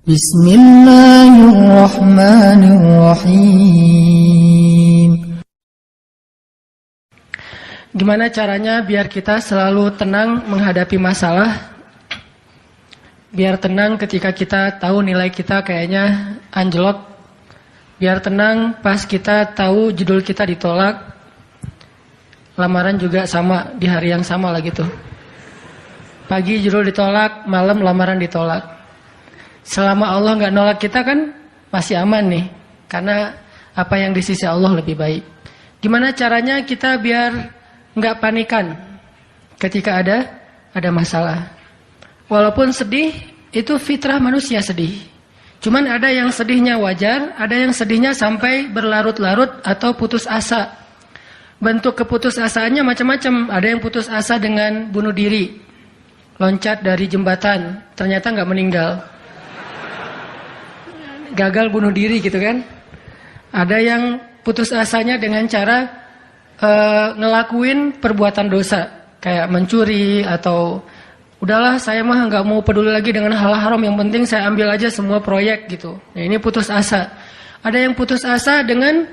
Bismillahirrahmanirrahim. Gimana caranya biar kita selalu tenang menghadapi masalah? Biar tenang ketika kita tahu nilai kita kayaknya anjlok. Biar tenang pas kita tahu judul kita ditolak. Lamaran juga sama, di hari yang sama lah gitu. Pagi judul ditolak, malam lamaran ditolak. Selama Allah nggak nolak kita kan masih aman nih. Karena apa yang di sisi Allah lebih baik. Gimana caranya kita biar nggak panikan ketika ada masalah? Walaupun sedih, itu fitrah manusia sedih. Cuman ada yang sedihnya wajar, ada yang sedihnya sampai berlarut-larut atau putus asa. Bentuk keputusasaannya macam-macam. Ada yang putus asa dengan bunuh diri, loncat dari jembatan, ternyata nggak meninggal. Gagal bunuh diri gitu kan. Ada yang putus asanya dengan cara ngelakuin perbuatan dosa, kayak mencuri atau udahlah saya mah nggak mau peduli lagi dengan hal haram, yang penting saya ambil aja semua proyek gitu. Nah, ini putus asa. Ada yang putus asa dengan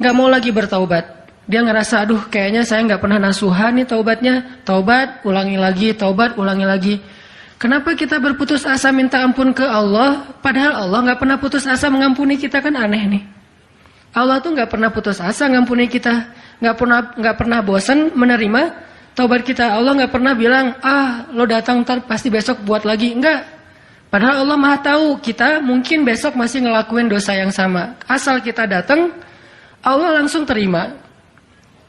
nggak mau lagi bertaubat. Dia ngerasa aduh kayaknya saya nggak pernah nasuhan nih taubatnya. Taubat ulangi lagi, taubat ulangi lagi. Kenapa kita berputus asa minta ampun ke Allah, padahal Allah nggak pernah putus asa mengampuni kita? Kan aneh nih. Allah tuh nggak pernah putus asa mengampuni kita, nggak pernah bosan menerima taubat kita. Allah nggak pernah bilang lo datang ntar pasti besok buat lagi, enggak. Padahal Allah maha tahu kita mungkin besok masih ngelakuin dosa yang sama. Asal kita datang, Allah langsung terima.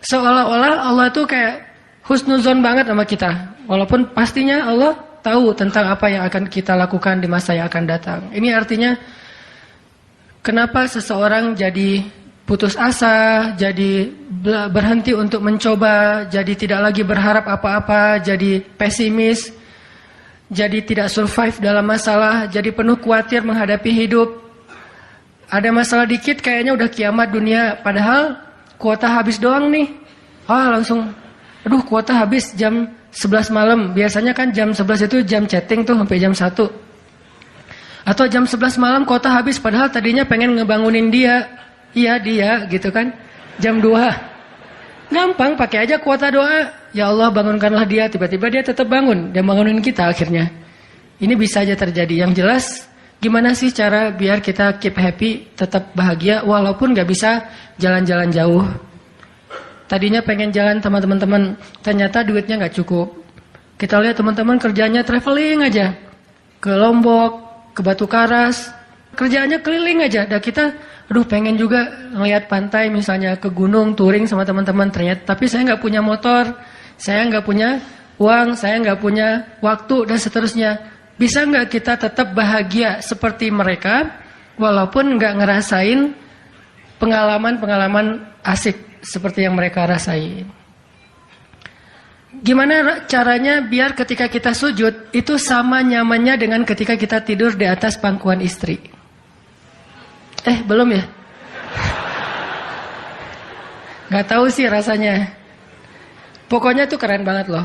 Seolah-olah Allah tuh kayak husnuzon banget sama kita, walaupun pastinya Allah tahu tentang apa yang akan kita lakukan di masa yang akan datang. Ini artinya kenapa seseorang jadi putus asa, jadi berhenti untuk mencoba, jadi tidak lagi berharap apa-apa, jadi pesimis, jadi tidak survive dalam masalah, jadi penuh khawatir menghadapi hidup. Ada masalah dikit kayaknya udah kiamat dunia, padahal kuota habis doang nih. Langsung, aduh kuota habis jam 11 malam. Biasanya kan jam 11 itu jam chatting tuh sampai jam 1. Atau jam 11 malam kuota habis, padahal tadinya pengen ngebangunin dia. Iya dia gitu kan. Jam 2. Gampang, pakai aja kuota doa. Ya Allah bangunkanlah dia. Tiba-tiba dia tetap bangun. Dia bangunin kita akhirnya. Ini bisa aja terjadi. Yang jelas, gimana sih cara biar kita keep happy, tetap bahagia walaupun gak bisa jalan-jalan jauh. Tadinya pengen jalan sama teman-teman, ternyata duitnya gak cukup. Kita lihat teman-teman kerjanya traveling aja. Ke Lombok, ke Batu Karas. Kerjaannya keliling aja. Dan kita, pengen juga ngeliat pantai misalnya, ke gunung, touring sama teman-teman. Ternyata, tapi saya gak punya motor, saya gak punya uang, saya gak punya waktu, dan seterusnya. Bisa gak kita tetap bahagia seperti mereka, walaupun gak ngerasain pengalaman-pengalaman asik seperti yang mereka rasain? Gimana caranya biar ketika kita sujud itu sama nyamannya dengan ketika kita tidur di atas pangkuan istri? Belum ya? Gak tahu sih rasanya. Pokoknya tuh keren banget loh.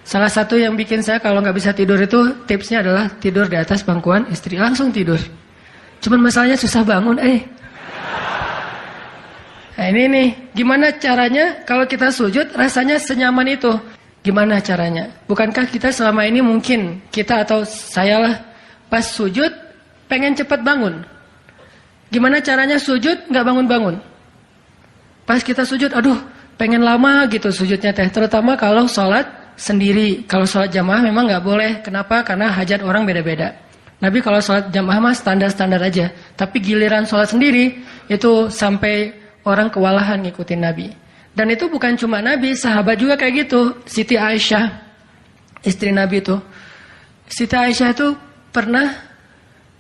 Salah satu yang bikin saya kalau gak bisa tidur itu, tipsnya adalah tidur di atas pangkuan istri. Langsung tidur. Cuman masalahnya susah bangun. Nah ini nih, gimana caranya kalau kita sujud rasanya senyaman itu? Gimana caranya? Bukankah kita selama ini mungkin, kita atau saya lah, pas sujud pengen cepat bangun. Gimana caranya sujud nggak bangun-bangun? Pas kita sujud, pengen lama gitu sujudnya teh. Terutama kalau sholat sendiri. Kalau sholat jamaah memang nggak boleh. Kenapa? Karena hajat orang beda-beda. Nabi kalau sholat jamaah mah standar-standar aja. Tapi giliran sholat sendiri, itu sampai orang kewalahan ngikutin Nabi. Dan itu bukan cuma Nabi, sahabat juga kayak gitu. Siti Aisyah, istri Nabi itu. Siti Aisyah itu pernah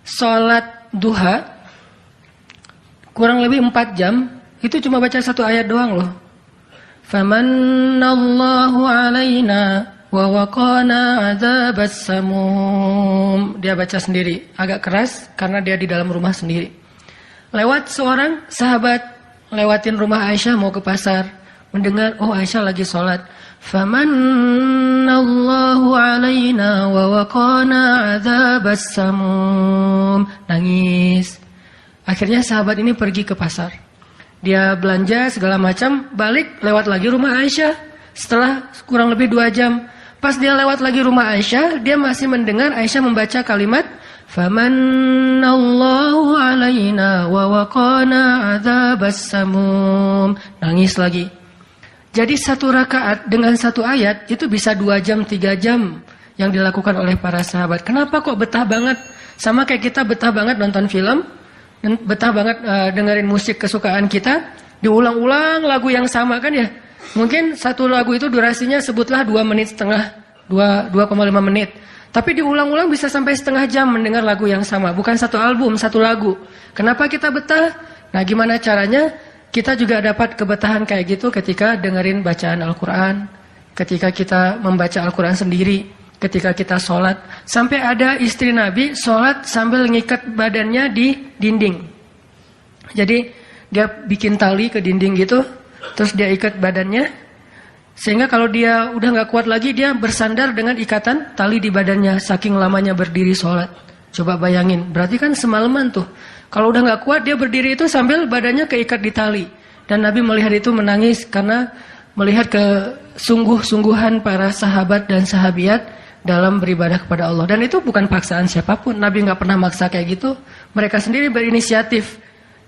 sholat duha, kurang lebih 4 jam, itu cuma baca 1 ayat doang loh. Famannallahu alaina wa waqana adzabas samum. Dia baca sendiri, agak keras karena dia di dalam rumah sendiri. Lewat seorang sahabat, lewatin rumah Aisyah mau ke pasar, mendengar Aisyah lagi sholat. Famannallahu alaina wa waqana adzabas samum. Nangis. Akhirnya sahabat ini pergi ke pasar. Dia belanja segala macam, balik lewat lagi rumah Aisyah. Setelah kurang lebih 2 jam, pas dia lewat lagi rumah Aisyah, dia masih mendengar Aisyah membaca kalimat Famannallahu alaina wa waqana adzabas samum. Nangis lagi. Jadi 1 rakaat dengan 1 ayat itu bisa 2 jam, 3 jam yang dilakukan oleh para sahabat. Kenapa kok betah banget? Sama kayak kita betah banget nonton film, betah banget dengerin musik kesukaan kita, diulang-ulang lagu yang sama kan ya? Mungkin 1 lagu itu durasinya sebutlah 2,5 menit, 2,5 menit. Tapi diulang-ulang bisa sampai setengah jam mendengar lagu yang sama. Bukan 1 album, 1 lagu. Kenapa kita betah? Nah, gimana caranya? Kita juga dapat kebetahan kayak gitu ketika dengerin bacaan Al-Quran. Ketika kita membaca Al-Quran sendiri. Ketika kita sholat. Sampai ada istri Nabi sholat sambil ngikat badannya di dinding. Jadi dia bikin tali ke dinding gitu. Terus dia ikat badannya. Sehingga kalau dia udah gak kuat lagi, dia bersandar dengan ikatan tali di badannya. Saking lamanya berdiri sholat. Coba bayangin, berarti kan semalaman tuh. Kalau udah gak kuat, dia berdiri itu sambil badannya keikat di tali. Dan Nabi melihat itu menangis karena melihat kesungguh-sungguhan para sahabat dan sahabiat dalam beribadah kepada Allah. Dan itu bukan paksaan siapapun. Nabi gak pernah maksa kayak gitu. Mereka sendiri berinisiatif.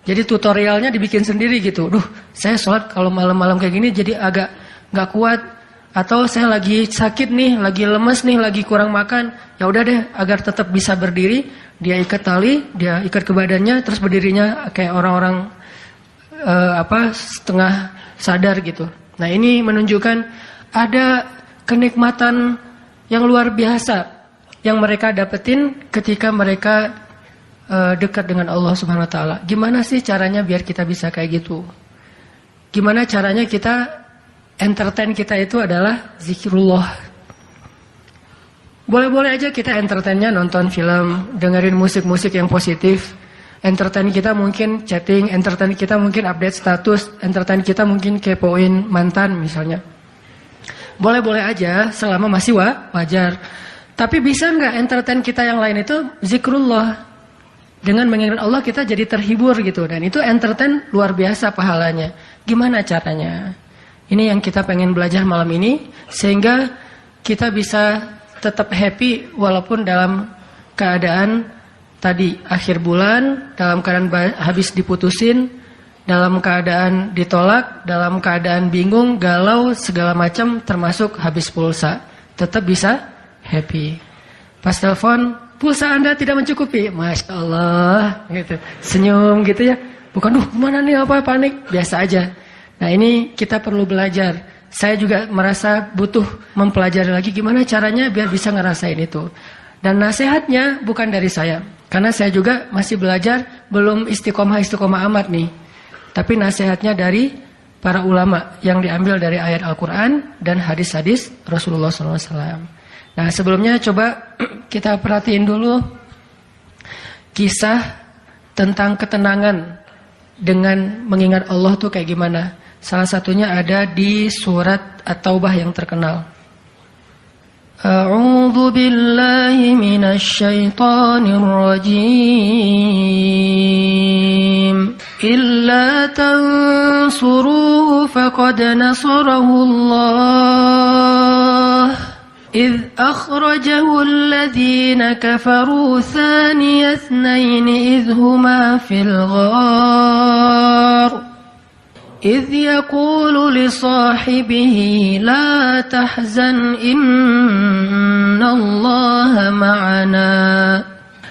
Jadi tutorialnya dibikin sendiri gitu. Saya sholat kalau malam-malam kayak gini jadi agak gak kuat. Atau saya lagi sakit nih, lagi lemes nih, lagi kurang makan. Ya udah deh, agar tetap bisa berdiri, dia ikat tali, dia ikat ke badannya, terus berdirinya kayak orang-orang setengah sadar gitu. Nah, ini menunjukkan ada kenikmatan yang luar biasa yang mereka dapetin ketika mereka dekat dengan Allah Subhanahu wa taala. Gimana sih caranya biar kita bisa kayak gitu? Gimana caranya kita entertain kita itu adalah zikrullah. Boleh-boleh aja kita entertainnya nonton film, dengerin musik-musik yang positif. Entertain kita mungkin chatting, entertain kita mungkin update status, entertain kita mungkin kepoin mantan misalnya. Boleh-boleh aja selama masih wajar. Tapi bisa nggak entertain kita yang lain itu zikrullah. Dengan mengingat Allah kita jadi terhibur gitu. Dan itu entertain luar biasa pahalanya. Gimana caranya? Ini yang kita pengen belajar malam ini, sehingga kita bisa tetap happy walaupun dalam keadaan tadi akhir bulan, dalam keadaan habis diputusin, dalam keadaan ditolak, dalam keadaan bingung, galau, segala macam termasuk habis pulsa. Tetap bisa happy. Pas telepon, pulsa Anda tidak mencukupi. Masya Allah, gitu. Senyum gitu ya. Bukan, mana nih apa panik, biasa aja. Nah, ini kita perlu belajar. Saya juga merasa butuh mempelajari lagi gimana caranya biar bisa ngerasain itu. Dan nasihatnya bukan dari saya. Karena saya juga masih belajar, belum istiqomah amat nih. Tapi nasihatnya dari para ulama yang diambil dari ayat Al-Quran dan hadis-hadis Rasulullah SAW. Nah, sebelumnya coba kita perhatiin dulu kisah tentang ketenangan dengan mengingat Allah tuh kayak gimana. Salah satunya ada di surat At-Taubah yang terkenal. A'udzu billahi minasy syaithanir rajim. Illa tansuruhu faqad nasarahu Allah. إذ أخرجه الذين كفروا ثاني اثنين إذ هما في الغار إذ يقول لصاحبه لا تحزن إن الله معنا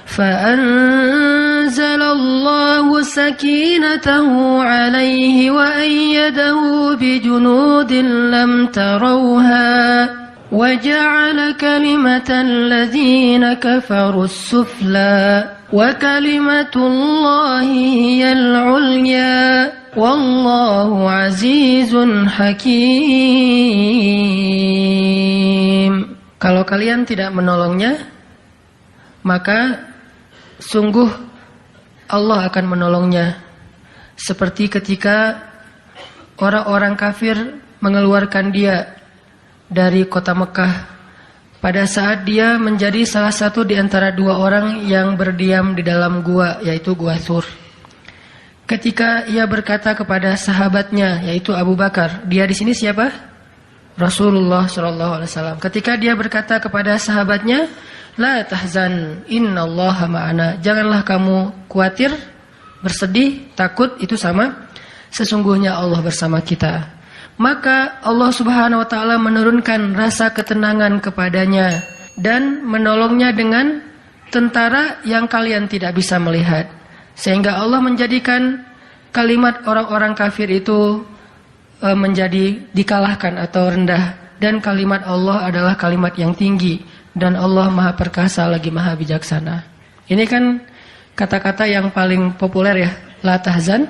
فأنزل الله سكينته عليه وأيده بجنود لم تروها وجعل كلمة الذين كفروا السفلى وكلمة الله هي العليا والله عزيز حكيم. Kalau kalian tidak menolongnya, maka sungguh Allah akan menolongnya. Seperti ketika orang-orang kafir mengeluarkan dia dari kota Mekah pada saat dia menjadi salah satu di antara dua orang yang berdiam di dalam gua, yaitu Gua Thur. Ketika ia berkata kepada sahabatnya, yaitu Abu Bakar, dia di sini siapa? Rasulullah SAW. Ketika dia berkata kepada sahabatnya, la tahzan, innallaha ma'ana. Janganlah kamu khawatir, bersedih, takut, itu sama. Sesungguhnya Allah bersama kita. Maka Allah Subhanahu wa taala menurunkan rasa ketenangan kepadanya dan menolongnya dengan tentara yang kalian tidak bisa melihat. Sehingga Allah menjadikan kalimat orang-orang kafir itu menjadi dikalahkan atau rendah. Dan kalimat Allah adalah kalimat yang tinggi. Dan Allah Maha Perkasa lagi Maha Bijaksana. Ini kan kata-kata yang paling populer ya. La tahzan,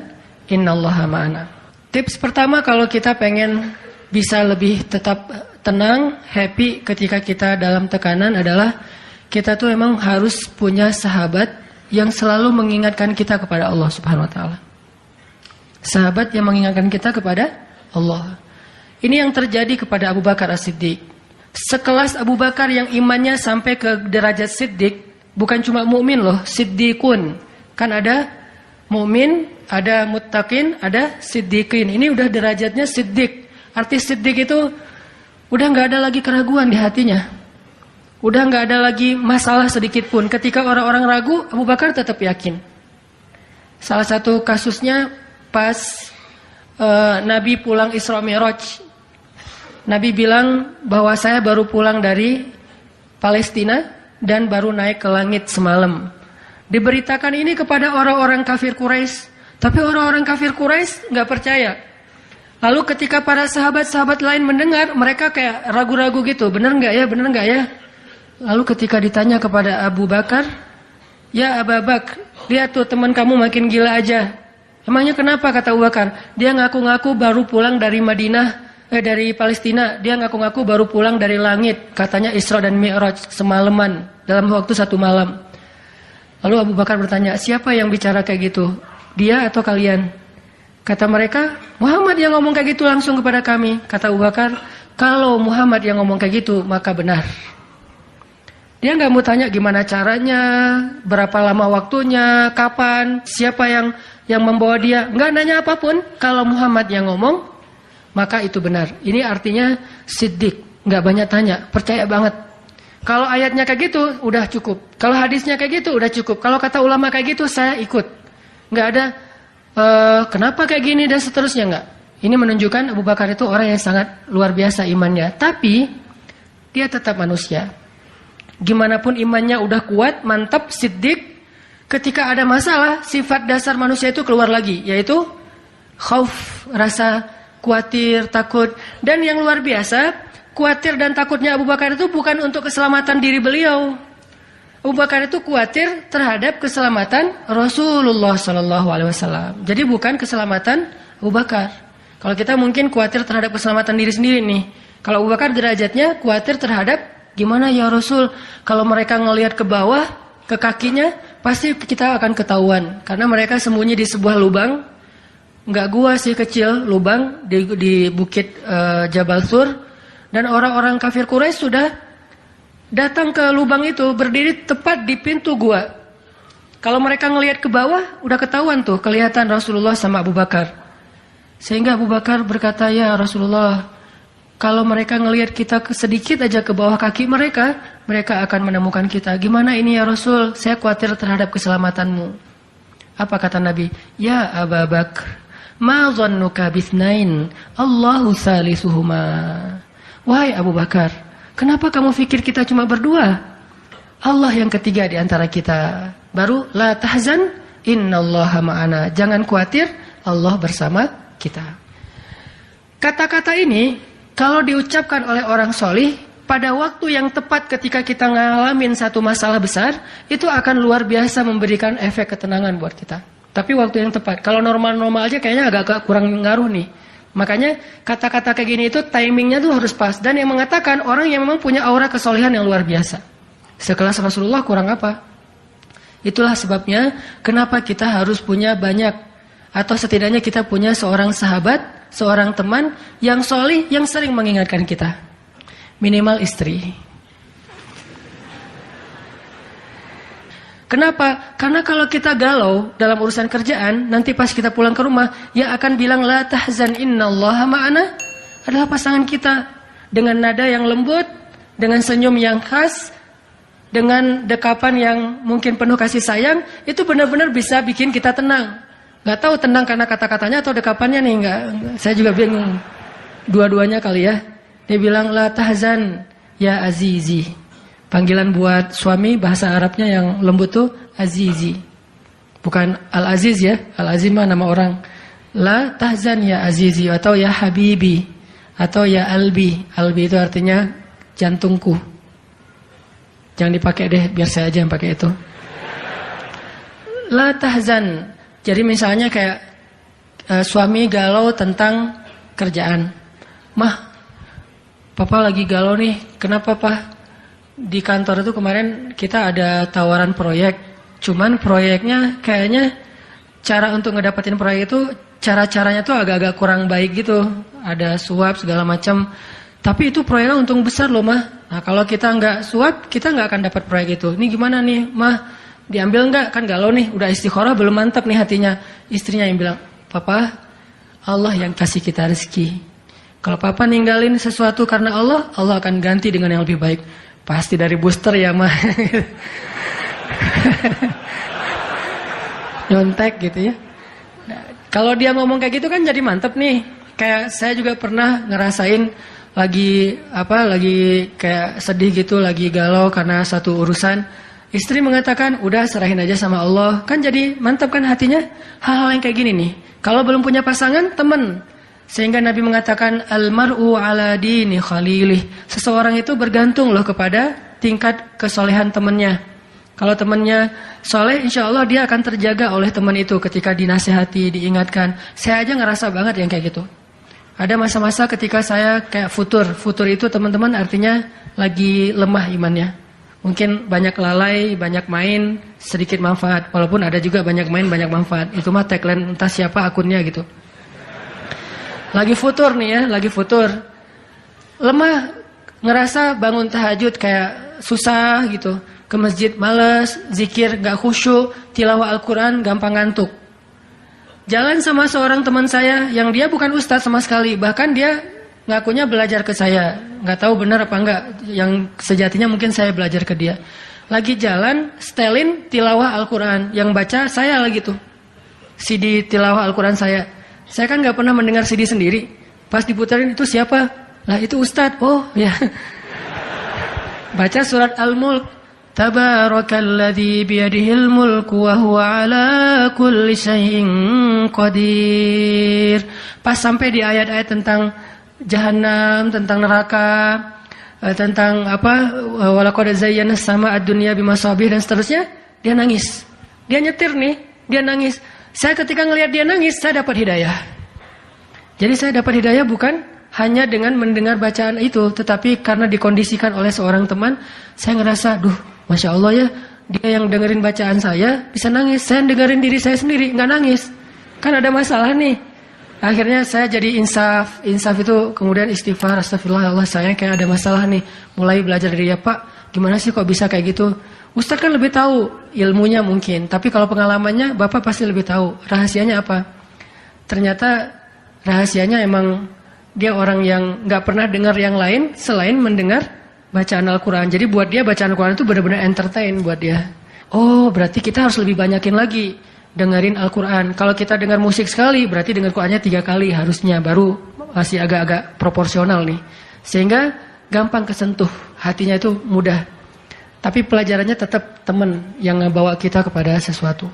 innallaha ma'ana. Tips pertama kalau kita pengen bisa lebih tetap tenang, happy ketika kita dalam tekanan adalah kita tuh emang harus punya sahabat yang selalu mengingatkan kita kepada Allah Subhanahu wa taala. Sahabat yang mengingatkan kita kepada Allah. Ini yang terjadi kepada Abu Bakar As-Siddiq. Sekelas Abu Bakar yang imannya sampai ke derajat Siddiq, bukan cuma mukmin loh, Siddiqun. Kan ada mukmin, ada muttaqin, ada siddiqin. Ini udah derajatnya Siddiq. Arti Siddiq itu udah nggak ada lagi keraguan di hatinya. Udah nggak ada lagi masalah sedikit pun. Ketika orang-orang ragu, Abu Bakar tetap yakin. Salah satu kasusnya pas Nabi pulang Isra Mi'raj. Nabi bilang bahwa saya baru pulang dari Palestina dan baru naik ke langit semalam. Diberitakan ini kepada orang-orang kafir Quraisy, tapi orang-orang kafir Quraisy nggak percaya. Lalu ketika para sahabat-sahabat lain mendengar, mereka kayak ragu-ragu gitu, bener nggak ya, bener nggak ya? Lalu ketika ditanya kepada Abu Bakar, ya Abu Bakar, lihat tuh teman kamu makin gila aja. Emangnya kenapa, kata Abu Bakar? Dia ngaku-ngaku baru pulang dari dari Palestina. Dia ngaku-ngaku baru pulang dari langit. Katanya Isra dan Mi'raj semalaman, dalam waktu 1 malam. Lalu Abu Bakar bertanya, siapa yang bicara kayak gitu? Dia atau kalian? Kata mereka, Muhammad yang ngomong kayak gitu langsung kepada kami. Kata Abu Bakar, kalau Muhammad yang ngomong kayak gitu, maka benar. Dia nggak mau tanya gimana caranya, berapa lama waktunya, kapan, siapa yang membawa dia. Nggak nanya apapun. Kalau Muhammad yang ngomong, maka itu benar. Ini artinya Siddiq, nggak banyak tanya, percaya banget. Kalau ayatnya kayak gitu, udah cukup. Kalau hadisnya kayak gitu, udah cukup. Kalau kata ulama kayak gitu, saya ikut. Nggak ada kenapa kayak gini dan seterusnya, nggak. Ini menunjukkan Abu Bakar itu orang yang sangat luar biasa imannya. Tapi dia tetap manusia. Gimana pun imannya udah kuat, mantap, Siddiq, ketika ada masalah, sifat dasar manusia itu keluar lagi, yaitu khauf, rasa khawatir, takut. Dan yang luar biasa, khawatir dan takutnya Abu Bakar itu bukan untuk keselamatan diri beliau. Abu Bakar itu khawatir terhadap keselamatan Rasulullah SAW. Jadi bukan keselamatan Abu Bakar. Kalau kita mungkin khawatir terhadap keselamatan diri sendiri nih. Kalau Abu Bakar derajatnya khawatir terhadap gimana ya Rasul, kalau mereka ngelihat ke bawah, ke kakinya, pasti kita akan ketahuan. Karena mereka sembunyi di sebuah lubang, nggak gua sih, kecil, lubang di bukit Jabal Thur. Dan orang-orang kafir Quraisy sudah datang ke lubang itu, berdiri tepat di pintu gua. Kalau mereka ngelihat ke bawah, udah ketahuan tuh, kelihatan Rasulullah sama Abu Bakar. Sehingga Abu Bakar berkata, ya Rasulullah, kalau mereka ngelihat kita sedikit aja ke bawah kaki mereka, mereka akan menemukan kita. Gimana ini ya Rasul? Saya khawatir terhadap keselamatanmu. Apa kata Nabi? Ya Abu Bakar, ma dhannuka bithnain, Allahu salisuhuma. Wahai Abu Bakar, kenapa kamu pikir kita cuma berdua? Allah yang ketiga di antara kita. Baru la tahzan, innallaha ma'ana. Jangan khawatir, Allah bersama kita. Kata-kata ini kalau diucapkan oleh orang solih, pada waktu yang tepat ketika kita ngalamin satu masalah besar, itu akan luar biasa memberikan efek ketenangan buat kita. Tapi waktu yang tepat. Kalau normal-normal aja kayaknya agak kurang ngaruh nih. Makanya kata-kata kayak gini itu timingnya tuh harus pas. Dan yang mengatakan orang yang memang punya aura kesolehan yang luar biasa. Sekelas Rasulullah kurang apa? Itulah sebabnya kenapa kita harus punya banyak, atau setidaknya kita punya seorang sahabat, seorang teman yang solih, yang sering mengingatkan kita. Minimal istri. Kenapa? Karena kalau kita galau dalam urusan kerjaan, nanti pas kita pulang ke rumah, yang akan bilang la tahzan innallaha ma'ana adalah pasangan kita. Dengan nada yang lembut, dengan senyum yang khas, dengan dekapan yang mungkin penuh kasih sayang, itu benar-benar bisa bikin kita tenang. Gak tahu tenang karena kata-katanya atau dekapannya nih, enggak. Saya juga bingung. Dua-duanya kali ya. Dia bilang la tahzan ya azizi. Panggilan buat suami bahasa Arabnya yang lembut tuh azizi. Bukan al-aziz ya. Al-aziz mah nama orang. La tahzan ya azizi atau ya habibi atau ya albi. Albi itu artinya jantungku. Jangan dipakai deh, biar saya aja yang pakai itu. La tahzan. Jadi misalnya kayak suami galau tentang kerjaan. Mah, papa lagi galau nih. Kenapa, Pak? Di kantor itu kemarin kita ada tawaran proyek. Cuman proyeknya kayaknya cara untuk ngedapetin proyek itu cara-caranya tuh agak-agak kurang baik gitu. Ada suap segala macam. Tapi itu proyeknya untung besar loh, Mah. Nah, kalau kita nggak suap, kita nggak akan dapat proyek itu. Ini gimana nih, Mah? Diambil nggak? Kan galau nih, udah istikharah belum mantap nih hatinya. Istrinya yang bilang, Papa, Allah yang kasih kita rezeki. Kalau Papa ninggalin sesuatu karena Allah, Allah akan ganti dengan yang lebih baik. Pasti dari booster ya, Mah. Nyontek gitu ya. Nah, kalau dia ngomong kayak gitu kan jadi mantep nih. Kayak saya juga pernah ngerasain lagi kayak sedih gitu, lagi galau karena satu urusan. Istri mengatakan, udah serahin aja sama Allah. Kan jadi mantap kan hatinya. Hal-hal yang kayak gini nih. Kalau belum punya pasangan, teman. Sehingga Nabi mengatakan, Al-mar'u ala dini khalilih. Seseorang itu bergantung loh kepada tingkat kesolehan temannya. Kalau temannya soleh, insya Allah dia akan terjaga oleh teman itu ketika dinasihati, diingatkan. Saya aja ngerasa banget yang kayak gitu. Ada masa-masa ketika saya kayak futur. Futur itu teman-teman artinya lagi lemah imannya. Mungkin banyak lalai, banyak main, sedikit manfaat. Walaupun ada juga banyak main, banyak manfaat. Itu mah tagline entah siapa akunnya gitu. Lagi futur nih ya, lagi futur. Lemah, ngerasa bangun tahajud kayak susah gitu. Ke masjid males, zikir gak khusyuk, tilawah Al-Quran gampang ngantuk. Jalan sama seorang teman saya yang dia bukan ustadz sama sekali. Bahkan dia ngakunya belajar ke saya. Gak tahu benar apa enggak. Yang sejatinya mungkin saya belajar ke dia. Lagi jalan, setelin tilawah Al-Quran. Yang baca saya lagi tuh. CD tilawah Al-Quran saya. Saya kan gak pernah mendengar CD sendiri. Pas diputerin itu siapa? Lah itu ustadz. Oh ya. Baca surat Al-Mulk. Tabarakalladzi biyadihil mulku wa huwa ala kulli syai'in qadir. Pas sampai di ayat-ayat tentang Jahannam, tentang neraka, tentang walaqad zayyana as-samaa'a ad-dunya bimasabih dan seterusnya, dia nangis. Dia nyetir nih, dia nangis. Saya ketika ngelihat dia nangis, saya dapat hidayah. Jadi saya dapat hidayah bukan hanya dengan mendengar bacaan itu, tetapi karena dikondisikan oleh seorang teman, saya ngerasa, duh, Masya Allah ya, dia yang dengerin bacaan saya bisa nangis. Saya dengerin diri saya sendiri, nggak nangis. Kan ada masalah nih. Akhirnya saya jadi insaf. Insaf itu kemudian istighfar, astagfirullah, Allah saya kayak ada masalah nih. Mulai belajar dari dia, Pak, gimana sih kok bisa kayak gitu? Ustaz kan lebih tahu ilmunya mungkin, tapi kalau pengalamannya Bapak pasti lebih tahu. Rahasianya apa? Ternyata rahasianya emang dia orang yang nggak pernah dengar yang lain selain mendengar bacaan Al-Quran. Jadi buat dia bacaan Al-Quran itu benar-benar entertain buat dia. Oh, berarti kita harus lebih banyakin lagi dengerin Al-Quran. Kalau kita dengar musik sekali, berarti dengar Qurannya 3 kali harusnya. Baru masih agak-agak proporsional nih. Sehingga gampang kesentuh. Hatinya itu mudah. Tapi pelajarannya tetap teman yang ngebawa kita kepada sesuatu.